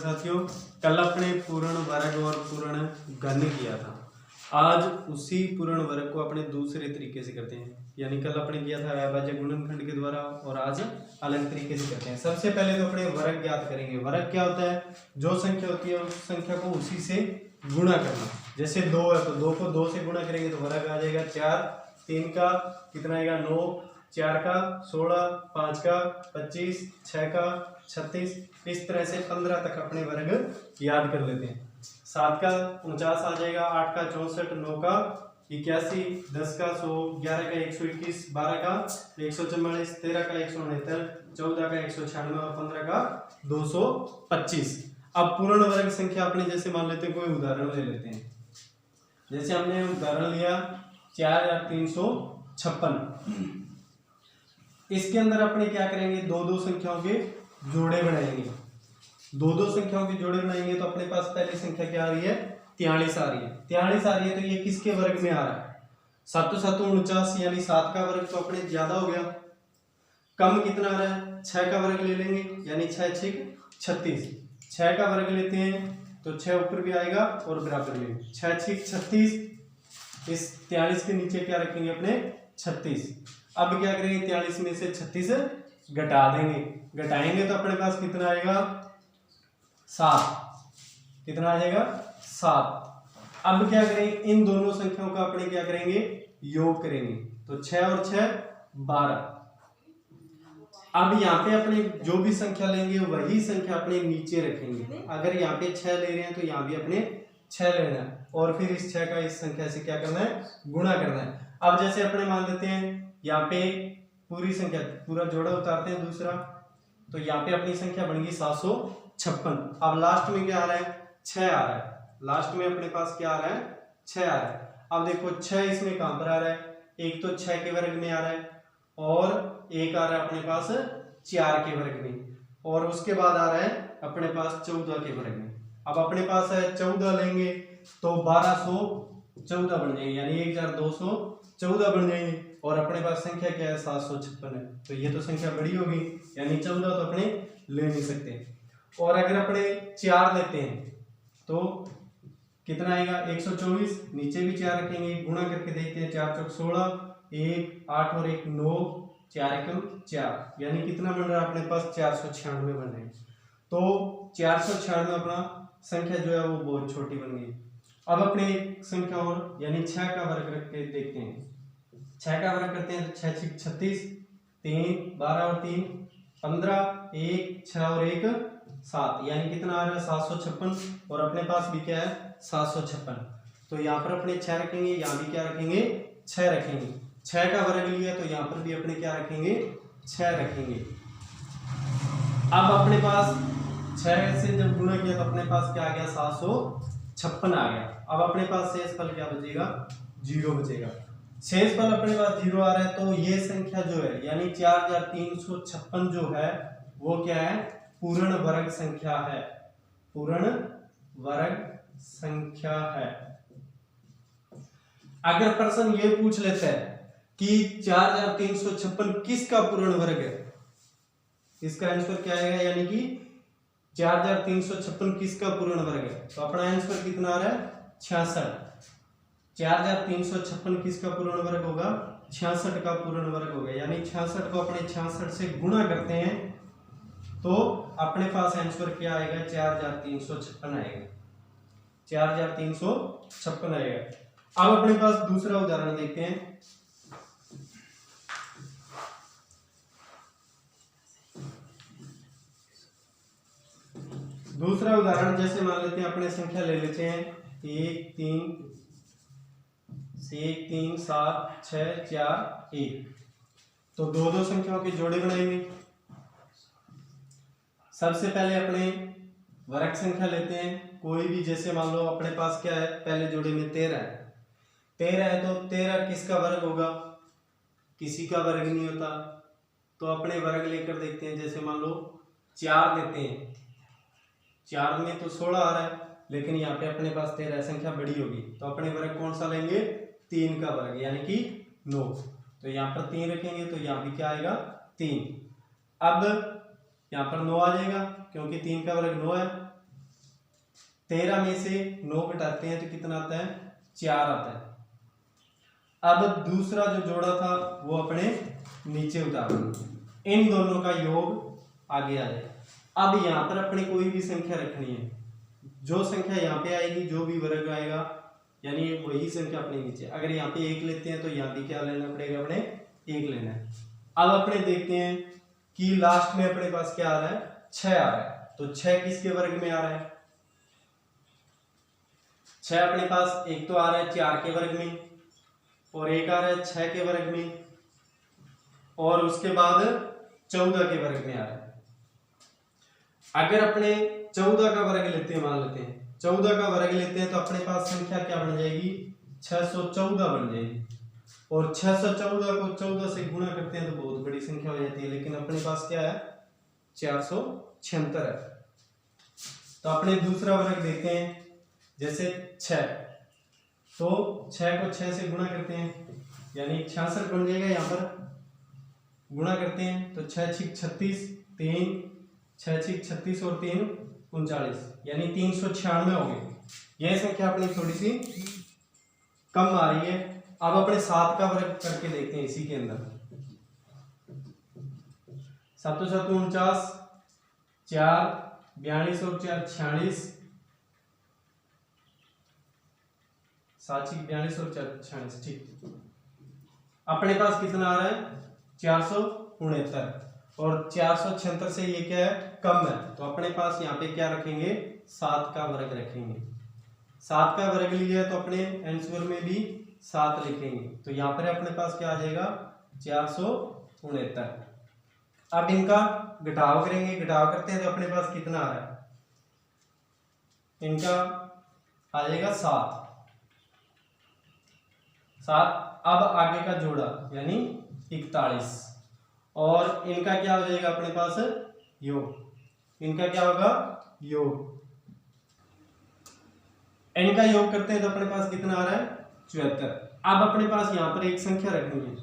साथियों, कल अपने पूर्ण वर्ग और पूर्ण घन किया था। आज उसी पूर्ण वर्ग को अपने दूसरे तरीके से करते हैं। यानी कल अपने किया था अभाज्य गुणनखंड के द्वारा और आज अलग तरीके से करते हैं। सबसे पहले तो अपने वर्ग ज्ञात करेंगे। वर्ग क्या होता है? जो संख्या होती है उस संख्या को उसी से गुणा करना। जैसे 2 है तो 2 को 2 से गुणा करेंगे तो वर्ग आ जाएगा 4, 3 का कितना आएगा 9, 4 का 16, 5 का 25, 6 का 36, इस तरह से 15 तक अपने वर्ग याद कर लेते हैं। 7 का 49 आ जाएगा, 8 का 64, 9 का 81, 10 का 100, 11 का 121, 12 का 144, 13 का 169, 14 का 196 और 15 का 225। अब पूर्ण वर्ग संख्या अपने जैसे मान लेते हैं, कोई उदाहरण ले लेते हैं। जैसे हमने उदाहरण लिया 4356। इसके अंदर अपने क्या करेंगे, दो दो संख्याओं के जोड़े बनाएंगे। दो दो संख्याओं के जोड़े बनाएंगे तो अपने पास पहली संख्या क्या आ रही है, 43 आ रही है। 43 आ रही है तो ये किसके वर्ग में आ रहा है? 7 7 49, यानी 7 का वर्ग तो अपने ज्यादा हो गया। कम कितना आ रहा है? 6 का वर्ग ले लेंगे, यानी 6 6 36। 6 का वर्ग लेते हैं तो 6 ऊपर भी आएगा और बराबर में 6 6 36। इस 43 के नीचे क्या रखेंगे अपने 36। अब क्या करेंगे, 43 में से 36 घटा देंगे। घटाएंगे तो अपने पास कितना आएगा 7। कितना आ जाएगा 7। अब क्या करेंगे, इन दोनों संख्याओं का अपने क्या करेंगे, योग करेंगे। तो 6 और 6 12। अब यहाँ पे अपने जो भी संख्या लेंगे वही संख्या अपने नीचे रखेंगे। अगर यहाँ पे 6 ले रहे हैं तो यहाँ भी अपने 6 लेना है और फिर इस 6 का इस संख्या से क्या करना है, गुणा करना है। अब जैसे अपने मान लेते हैं यहाँ पे पूरी संख्या, पूरा जोड़ा उतारते हैं दूसरा, तो यहाँ पे अपनी संख्या बन गई 756। अब लास्ट में क्या आ रहा है, 6 आ रहा है। लास्ट में अपने पास क्या आ रहा है, 6 आ रहा है। अब देखो 6 इसमें कहां पर आ रहा है, एक तो 6 के वर्ग में आ रहा है और एक आ रहा है अपने पास 4 के वर्ग में, और उसके बाद आ रहा है अपने पास 14 के वर्ग में। अब अपने पास है 14 लेंगे तो 1214 बन जाएंगे, यानी 1214 बन जाएंगे। और अपने पास संख्या क्या है, 756 है। तो ये तो संख्या बड़ी होगी, यानी 14 तो अपने ले नहीं सकते। और अगर अपने 4 लेते हैं तो कितना आएगा 124। नीचे भी 4 रखेंगे, गुणा करके देखते हैं। 4 चौक 16, 1 8 और 1 9, 4 एकम 4, यानी कितना बन रहा है अपने पास 496 बन रहे हैं। तो 496 अपना संख्या जो है वो बहुत छोटी बन गई। अब अपने संख्या और यानी 6 का वर्ग रख के देखते हैं। 6 का वर्ग करते हैं तो 6 6 36, 3 12 और 3 15, 1 6 और 1 7, यानी कितना आ रहा है 756। और अपने पास भी क्या है 756। तो यहाँ पर अपने 6 रखेंगे, यहाँ भी क्या रखेंगे 6 रखेंगे। 6 का वर्ग लिया तो यहाँ पर भी अपने क्या रखेंगे 6 रखेंगे। अब अपने पास 6 से जब गुणा किया तो अपने पास क्या आ गया 756 आ गया। अब अपने पास शेष फल क्या बचेगा, 0 बचेगा। शेष फल अपने पास 0 आ रहा है तो ये संख्या जो है यानी 4356 जो है वो क्या है, पूर्ण वर्ग संख्या है। पूर्ण वर्ग संख्या है। अगर प्रश्न ये पूछ लेता है कि 4356 किसका पूर्ण वर्ग है, इसका आंसर क्या आएगा, यानी कि 4356 किसका पूर्ण वर्ग है, तो अपना आंसर कितना आ रहा है 66। 4356 किसका पूर्ण वर्ग होगा, 66 का पूर्ण वर्ग होगा। यानी 66 को अपने 66 से गुणा करते हैं तो अपने पास आंसर क्या आएगा 4356 आएगा। 4356 आएगा। अब अपने पास दूसरा उदाहरण देखते हैं। दूसरा उदाहरण जैसे मान लेते हैं, अपने संख्या ले लेते हैं 1 3 7 6 4 1। तो दो दो संख्याओं के जोड़े बनाएंगे। सबसे पहले अपने वर्ग संख्या लेते हैं कोई भी। जैसे मान लो अपने पास क्या है, पहले जोड़े में 13 है। 13 है तो 13 किसका वर्ग होगा, किसी का वर्ग नहीं होता। तो अपने वर्ग लेकर देखते हैं। जैसे मान लो 4 लेते हैं, 4 में तो 16 आ रहा है, लेकिन यहाँ पे अपने पास 13 संख्या बड़ी होगी तो अपने वर्ग कौन सा लेंगे, 3 का वर्ग, यानी कि 9। तो यहाँ पर 3 रखेंगे तो यहाँ भी क्या आएगा 3। अब यहाँ पर 9 आ जाएगा क्योंकि 3 का वर्ग 9 है। 13 में से 9 घटाते हैं तो कितना आता है, 4 आता है। अब दूसरा जो जोड़ा था वो अपने नीचे उतारेंगे, इन दोनों का योग आगे आ जाएगा। अब यहाँ पर अपने कोई भी संख्या रखनी है, जो संख्या यहाँ पे आएगी, जो भी वर्ग आएगा यानी वही संख्या अपने नीचे। अगर यहाँ पे 1 लेते हैं तो यहाँ भी क्या लेना पड़ेगा, अपने 1 लेना है। अब अपने देखते हैं कि लास्ट में अपने पास क्या आ रहा है, 6 आ रहा है। तो 6 किसके वर्ग में आ रहा है, 6 अपने पास एक तो आ रहा है 4 के वर्ग में, और एक आ रहा है 6 के वर्ग में, और उसके बाद 14 के वर्ग में आ रहा है। अगर अपने 14 का वर्ग लेते हैं, मान लेते हैं 14 का वर्ग लेते हैं तो अपने पास संख्या क्या बन जाएगी, 614 बन जाएगी। और 614 को 14 से गुणा करते हैं तो बहुत बड़ी संख्या हो जाती है, लेकिन अपने पास क्या है, 476 है। तो अपने दूसरा वर्ग देखते हैं, जैसे 6, तो 6 को 6 से गुणा करते हैं यानी 66 बन जाएगा। यहाँ पर गुणा करते हैं तो 6 6 36, 3 6 6 36 और 3 39 यानी 396 हो गए। यह संख्या अपनी थोड़ी सी कम आ रही है। अब अपने 7 का वर्ग करके देखते हैं इसी के अंदर। 7 7 49, 4 42 और 4 46, 7 42 और 4 46, ठीक। अपने पास कितना आ रहा है, 469, और 476 से ये क्या है, कम है। तो अपने पास यहाँ पे क्या रखेंगे, 7 का वर्ग रखेंगे। 7 का वर्ग लिया तो अपने आंसर में भी 7 लिखेंगे। तो यहाँ पर अपने पास क्या आ जाएगा, 469। अब इनका घटाव करेंगे, घटाव करते हैं तो अपने पास कितना आ रहा है, इनका आ जाएगा 7। अब आगे का जोड़ा यानी 41, और इनका क्या हो जाएगा अपने पास, योग। इनका क्या होगा, योग। इनका योग करते हैं तो अपने पास कितना आ रहा है, 74। अब अपने पास यहाँ पर एक संख्या रखनी है।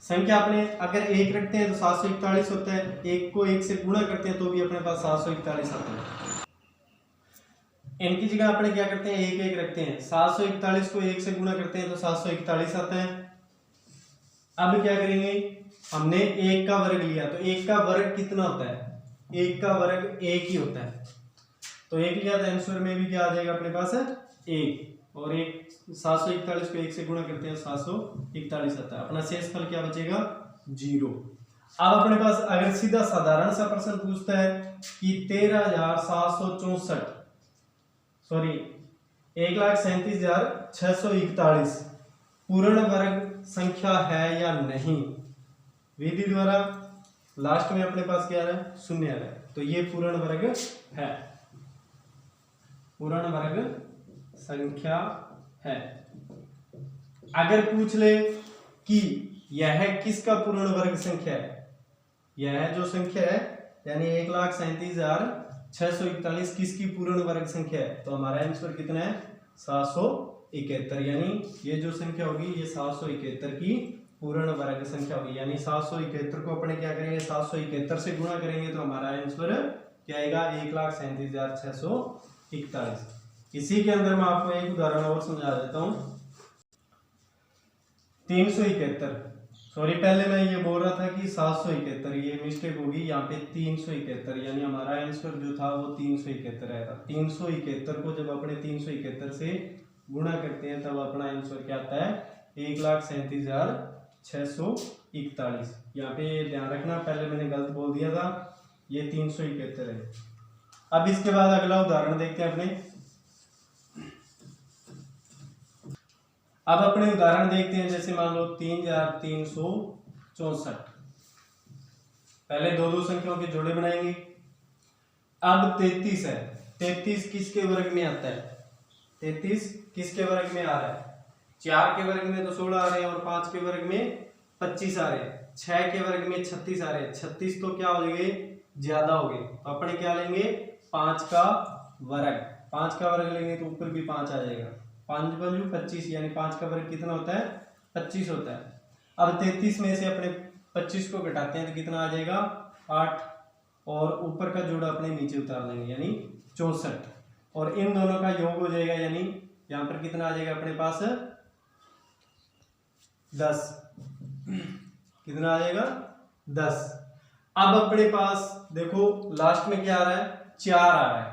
संख्या अपने अगर 1 रखते हैं तो 741 होता है, 1 को 1 से गुणा करते हैं तो भी अपने पास 741 आता है। इनकी जगह अपने क्या करते हैं, 1 1 रखते हैं, 741 को 1 से गुणा करते हैं तो 741 आता है। अब क्या करेंगे, हमने 1 का वर्ग लिया तो 1 का वर्ग कितना होता है, 1 का वर्ग 1 ही होता है। तो 1 लिया तो आंसर में भी क्या आ जाएगा अपने पास, 1, और 741 को 1 से गुणा करते हैं 741 आता है। अपना शेष फल क्या बचेगा, 0। अब अपने पास अगर सीधा साधारण सा प्रश्न पूछता है कि 13,764 सॉरी 1,37,641 पूर्ण वर्ग संख्या है या नहीं, विधि द्वारा लास्ट में अपने पास क्या है, 0 है। तो ये पूर्ण वर्ग है, पूर्ण वर्ग संख्या है। अगर पूछ ले कि यह किसका पूर्ण वर्ग संख्या है, यह जो संख्या है यानी 1,37,641 किसकी पूर्ण वर्ग संख्या है, तो हमारा आंसर कितना है, 771। यानी ये जो संख्या होगी ये 771 की पूर्ण वर्ग संख्या होगी। यानी 771 को अपने क्या करेंगे, 771 से गुणा करेंगे तो हमारा आंसर क्या आएगा, 1,37,641। इसी के अंदर मैं आपको एक उदाहरण और समझा देता हूं। 371, सॉरी पहले मैं ये बोल रहा था कि 771, ये मिस्टेक होगी, यहाँ पे 371 यानी हमारा आंसर जो था वो 371 आया था। 371 को जब अपने 371 से गुणा करते हैं तब अपना आंसर क्या आता है, 1,37,641। यहाँ पे ध्यान रखना, पहले मैंने गलत बोल दिया था, ये 371 है। अब इसके बाद अगला उदाहरण देखते हैं अपने। अब अपने उदाहरण देखते हैं, जैसे मान लो 3,364। पहले दो संख्याओं के जोड़े बनाएंगे। अब 33 है, 33 किसके वर्ग में आता है, 33 किसके वर्ग में आ रहा है, 4 के वर्ग में तो 16 आ रहे हैं, और 5 के वर्ग में 25 आ रहे हैं, 6 के वर्ग में 36 आ रहे हैं। 36 तो क्या हो गए, ज्यादा हो गए, तो अपने क्या लेंगे, 5 का वर्ग। 5 का वर्ग लेंगे तो ऊपर भी 5 आ जाएगा, 5 पंजू 25 यानी 5 का वर्ग कितना होता है, 25 होता है। अब 33 में से अपने 25 को घटाते हैं तो कितना आ जाएगा, 8, और ऊपर का जोड़ा अपने नीचे उतार देंगे यानी 64। और इन दोनों का योग हो जाएगा, यानी यहां पर कितना आ जाएगा अपने पास 10। कितना आ जाएगा 10। अब अपने पास देखो लास्ट में क्या आ रहा है 4 आ रहा है,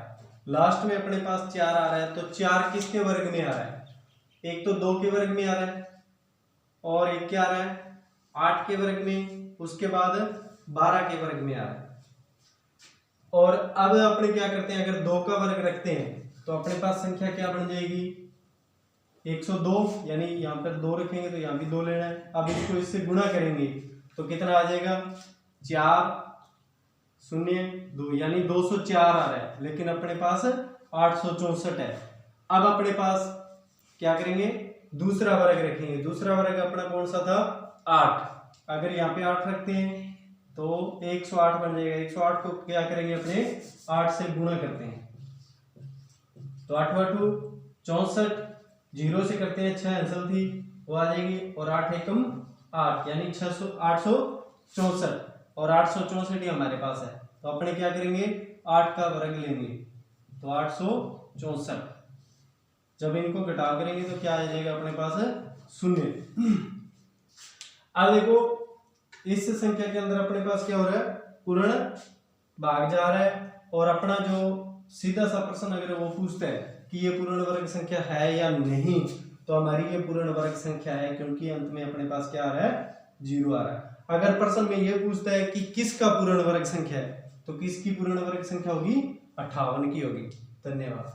लास्ट में अपने पास 4 आ रहा है, तो 4 किसके वर्ग में आ रहा है, एक तो 2 के वर्ग में आ रहा है और एक क्या आ रहा है 8 के वर्ग में, उसके बाद 12 के वर्ग में आ रहा है। और अब अपने क्या करते हैं, अगर 2 का वर्ग रखते हैं तो अपने पास संख्या क्या बन जाएगी 102, यानी यहाँ पर 2 रखेंगे तो यहाँ भी 2 लेना है। अब इसको इससे गुणा करेंगे तो कितना आ जाएगा 4 0 2, यानी 204 आ रहा है, लेकिन अपने पास 864 है। अब अपने पास क्या करेंगे दूसरा वर्ग रखेंगे, दूसरा वर्ग अपना कौन सा था 8। अगर यहाँ पे 8 रखते हैं तो 108 बन जाएगा। 108 को क्या करेंगे अपने 8 से गुणा करते हैं तो 8 8 64, 0 से करते हैं 6 अंसल थी वो आ जाएगी, और 8 एकम 8 यानी 864, और 864 ही हमारे पास है। तो अपने क्या करेंगे 8 का वर्ग लेंगे तो 864, जब इनको घटाव करेंगे तो क्या आ जाएगा अपने पास 0। अब देखो इस संख्या के अंदर अपने पास क्या हो रहा है पूर्ण भाग जा रहा है, और अपना जो सीधा सा प्रश्न अगर वो पूछता है कि ये पूर्ण वर्ग संख्या है या नहीं, तो हमारी ये पूर्ण वर्ग संख्या है, क्योंकि अंत में अपने पास क्या आ रहा है 0 आ रहा है। अगर प्रश्न में ये पूछता है कि किसका पूर्ण वर्ग संख्या है, तो किसकी पूर्ण वर्ग संख्या होगी 58 की होगी। धन्यवाद।